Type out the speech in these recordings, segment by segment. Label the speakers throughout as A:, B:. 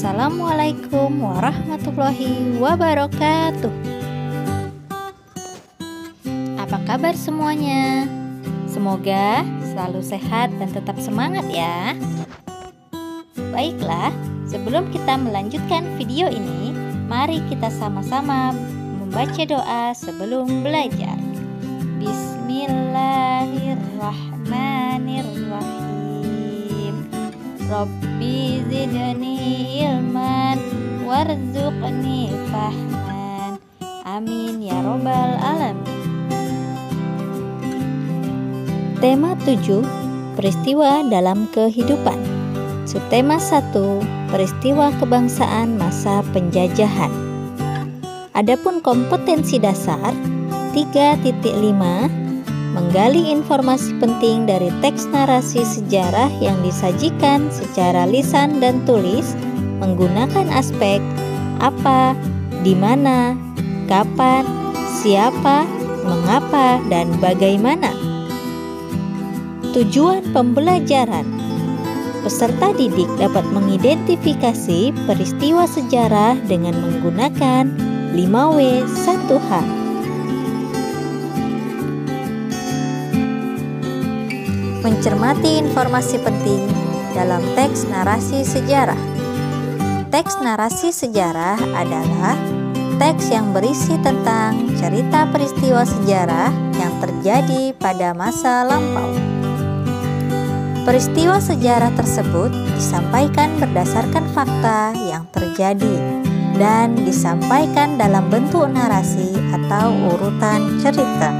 A: Wassalamualaikum warahmatullahi wabarakatuh. Apa kabar semuanya? Semoga selalu sehat dan tetap semangat ya. Baiklah, sebelum kita melanjutkan video ini, mari kita sama-sama membaca doa sebelum belajar. Bismillahirrahmanirrahim. Rabbi zidni ilman warzuqni fahman. Amin ya robbal alamin. Tema 7, peristiwa dalam kehidupan. Subtema 1, peristiwa kebangsaan masa penjajahan. Adapun kompetensi dasar 3.5, menggali informasi penting dari teks narasi sejarah yang disajikan secara lisan dan tulis menggunakan aspek apa, di mana, kapan, siapa, mengapa, dan bagaimana. Tujuan pembelajaran. Peserta didik dapat mengidentifikasi peristiwa sejarah dengan menggunakan 5W 1H. Mencermati informasi penting dalam teks narasi sejarah. Teks narasi sejarah adalah teks yang berisi tentang cerita peristiwa sejarah yang terjadi pada masa lampau. Peristiwa sejarah tersebut disampaikan berdasarkan fakta yang terjadi dan disampaikan dalam bentuk narasi atau urutan cerita.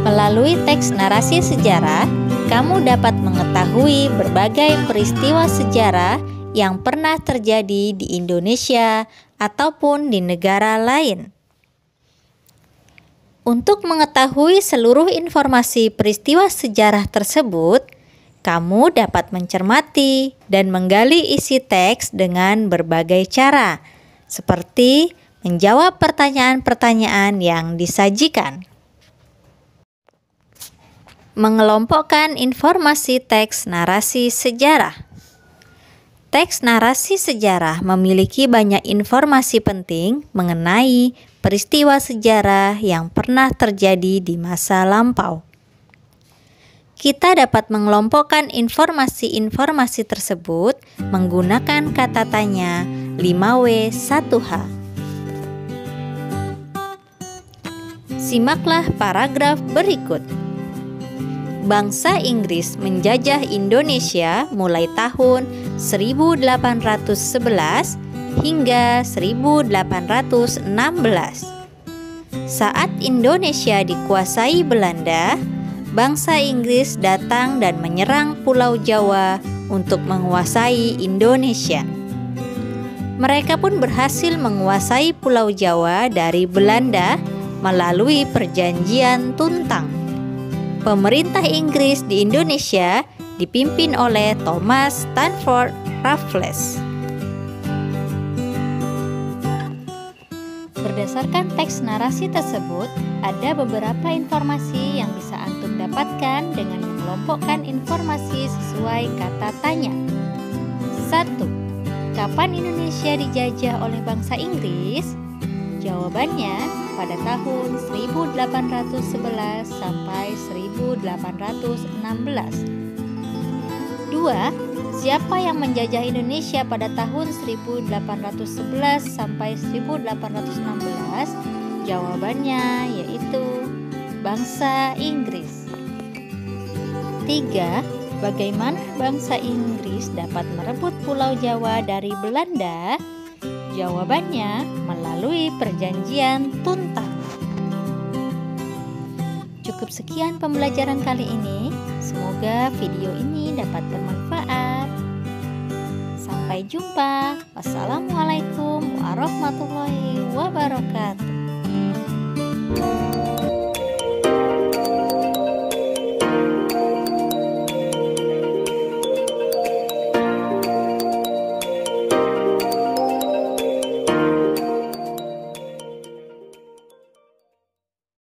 A: Melalui teks narasi sejarah, kamu dapat mengetahui berbagai peristiwa sejarah yang pernah terjadi di Indonesia ataupun di negara lain. Untuk mengetahui seluruh informasi peristiwa sejarah tersebut, kamu dapat mencermati dan menggali isi teks dengan berbagai cara, seperti menjawab pertanyaan-pertanyaan yang disajikan. Mengelompokkan informasi teks narasi sejarah. Teks narasi sejarah memiliki banyak informasi penting mengenai peristiwa sejarah yang pernah terjadi di masa lampau. Kita dapat mengelompokkan informasi-informasi tersebut menggunakan kata tanya 5W 1H. Simaklah paragraf berikut. Bangsa Inggris menjajah Indonesia mulai tahun 1811 hingga 1816. Saat Indonesia dikuasai Belanda, bangsa Inggris datang dan menyerang Pulau Jawa untuk menguasai Indonesia. Mereka pun berhasil menguasai Pulau Jawa dari Belanda melalui Perjanjian Tuntang. Pemerintah Inggris di Indonesia dipimpin oleh Thomas Stamford Raffles. Berdasarkan teks narasi tersebut, ada beberapa informasi yang bisa antum dapatkan dengan mengelompokkan informasi sesuai kata tanya. 1. Kapan Indonesia dijajah oleh bangsa Inggris? Jawabannya pada tahun 1811 sampai 1816. 2. Siapa yang menjajah Indonesia pada tahun 1811 sampai 1816? Jawabannya yaitu bangsa Inggris. 3. Bagaimana bangsa Inggris dapat merebut Pulau Jawa dari Belanda? Jawabannya melalui Perjanjian Tuntang. Cukup sekian pembelajaran kali ini. Semoga video ini dapat bermanfaat. Sampai jumpa. Wassalamualaikum warahmatullahi wabarakatuh.